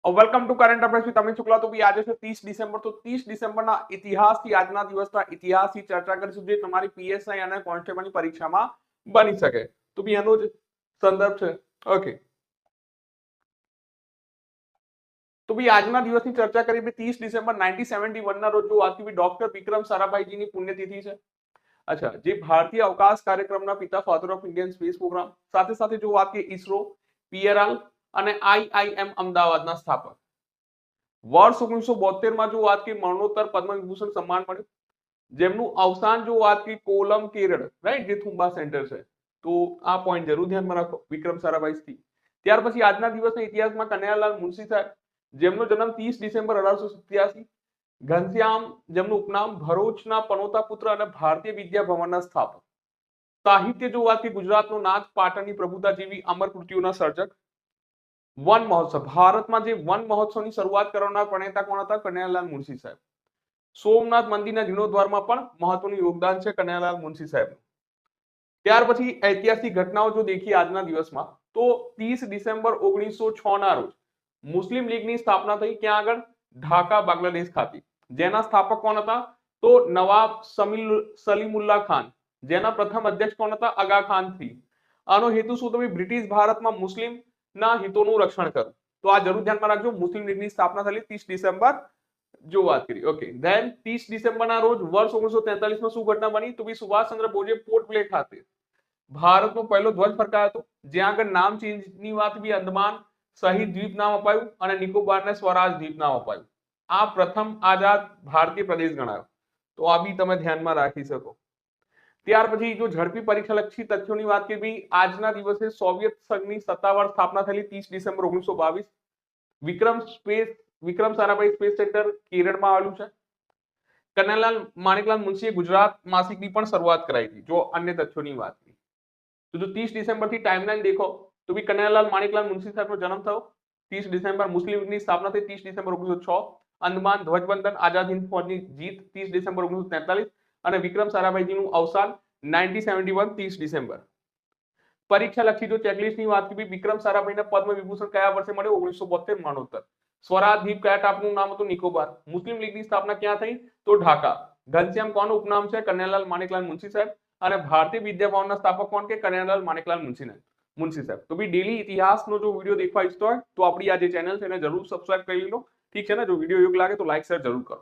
Welcome to current affairs with Amit Shukla. તો આજે છે 30 ડિસેમ્બર। તો 30 ડિસેમ્બરના ઇતિહાસથી આજના દિવસના ઇતિહાસથી ચર્ચા કરીશું જે તમારી પીએસઆઈ અને કોન્સ્ટેબલની પરીક્ષામાં બની શકે। તો એનો જ સંદર્ભ છે। ઓકે, તો આજના દિવસની ચર્ચા કરીએ 30 ડિસેમ્બર 1971 ના રોજ વાત કરી ડોક્ટર વિક્રમ સારાભાઈજીની પુણ્યતિથિ છે। અચ્છા, જે ભારતીય અવકાશ કાર્યક્રમના પિતા, father of Indian space programme, સાથે સાથે જો વાત કરીએ ઈસરો, પીએરએલ અને આઈઆઈએમ અમદાવાદના સ્થાપક। વર્ષ 1972 માં જો વાત કરીએ મરણોત્તર પદ્મ વિભૂષણ સન્માન મળ્યું। જેમનું અવસાન જો વાત કરીએ કોલમ કેરળ, રાઈટ, જે થુંબા સેન્ટર છે। તો આ પોઈન્ટ જરૂર ધ્યાનમાં રાખો વિક્રમ સારાભાઈ થી। ત્યાર પછી આજના દિવસના ઇતિહાસમાં કનૈયાલાલ મુનશી સાહેબ, જેમનો જન્મ 30 ડિસેમ્બર 1887, ઘનશ્યામ, જેમનું ઉપનામ ભરૂચના પનોતા પુત્ર અને ભારતીય વિદ્યા ભવનના સ્થાપક। સાહિત્ય જો વાત કરીએ ગુજરાતનો નાથ, પાટણની પ્રભુતા જેવી અમર કૃતિઓના સર્જક। વન મહોત્સવ, ભારતમાં જે વન મહોત્સવની શરૂઆત કરનાર પ્રણેતા કોણ હતા? કનૈયાલાલ મુનશી સાહેબ। સોમનાથ મંદિરના જીર્ણોદ્વારમાં પણ મહત્વનું યોગદાન છે કનૈયાલાલ મુનશી સાહેબ। ત્યાર પછી ઐતિહાસિક ઘટનાઓ જો દેખીએ આજના દિવસમાં તો 30 ડિસેમ્બર 1906 ના રોજ મુસ્લિમ લીગની સ્થાપના થઈ। ક્યાં આગળ? ઢાકા, બાંગ્લાદેશ ખાતે। જેના સ્થાપક કોણ હતા? તો નવાબ સલીમુલ્લાહ ખાન। જેના પ્રથમ અધ્યક્ષ કોણ હતા? આગા ખાન થી। આનો હેતુ શું? તો બ્રિટિશ ભારતમાં મુસ્લિમ ના હિતોનું રક્ષણ કરવું। તો આ જરૂર ધ્યાનમાં રાખજો। મુસ્લિમ લીગની સ્થાપના થયેલી 30 ડિસેમ્બર જો વાત કરી। ઓકે, ધેન 30 ડિસેમ્બરના રોજ વર્ષ 1943 માં શું ઘટના બની? તો સુભાષચંદ્ર બોઝે પોર્ટ બ્લેર ખાતે ભારતનો પહેલો ધ્વજ ફરકાયો હતો। જ્યાં આગળ નામ ચેન્જની વાત બી અંદમાન શહીદ દ્વીપ નામ અપાયું અને નિકોબારને સ્વરાજ દ્વીપ નામ અપાયું। આ પ્રથમ આઝાદ ભારતીય પ્રદેશ ગણાયો। તો આ બી તમે ધ્યાનમાં રાખી શકો। ત્યાર પછી જો ઝડપી પરીક્ષાલક્ષી તથ્યોની વાત કરીએ આજના દિવસે સોવિયત સંઘની સત્તાવાર સ્થાપના થયેલી 30 December 1922। Vikram Sarabhai space centre કેરળમાં આવેલું છે। કનૈયાલાલ માણેકલાલ મુનશીએ ગુજરાત માસિકની પણ શરૂઆત કરાઈ હતી। જો અન્ય તથ્યોની વાત કરીએ તો જો 30 ડિસેમ્બર થી ટાઈમલાઈન દેખો તો કનૈયાલાલ માણેકલાલ મુનશી સાહેબનો જન્મ થયો 30 ડિસેમ્બર। મુસ્લિમ લીગની સ્થાપના થઈ 30 ડિસેમ્બર 1906। અંદમાન ધ્વજવંદન, આઝાદ હિંદ ફૌજની જીત 30 ડિસેમ્બર 1943 અને વિક્રમ સારાભાઈજીનું અવસાન 1971 30 ડિસેમ્બર। પરીક્ષા લક્ષી જો ચેકલિસ્ટની વાત કરી વિક્રમ સારાભાઈને પદ્મ વિભૂષણ કયા વર્ષે મળ્યો? 1972 મરણોત્તર। સ્વરાજ દ્વીપ કયા ટાપુનું નામ હતું? નિકોબાર। મુસ્લિમ લીગની સ્થાપના ક્યાં થઈ? તો ઢાકા। ઘનશ્યામ કોનું ઉપનામ છે? કનૈયાલાલ માણેકલાલ મુનશી સાહેબ। અને ભારતીય વિદ્યા ભવનના સ્થાપક કોણ? કે કનૈયાલાલ માણેકલાલ મુનશી સાહેબ। તો બી ડેલી ઇતિહાસનો જો વિડીયો દેખવા ઈચ્છતો હોય તો આપણી આ જે ચેનલ છે એને જરૂર સબસ્ક્રાઇબ કરી લો, ઠીક છે ને। જો વિડીયો યોગ્ય લાગે તો લાઈક શેર જરૂર કરો।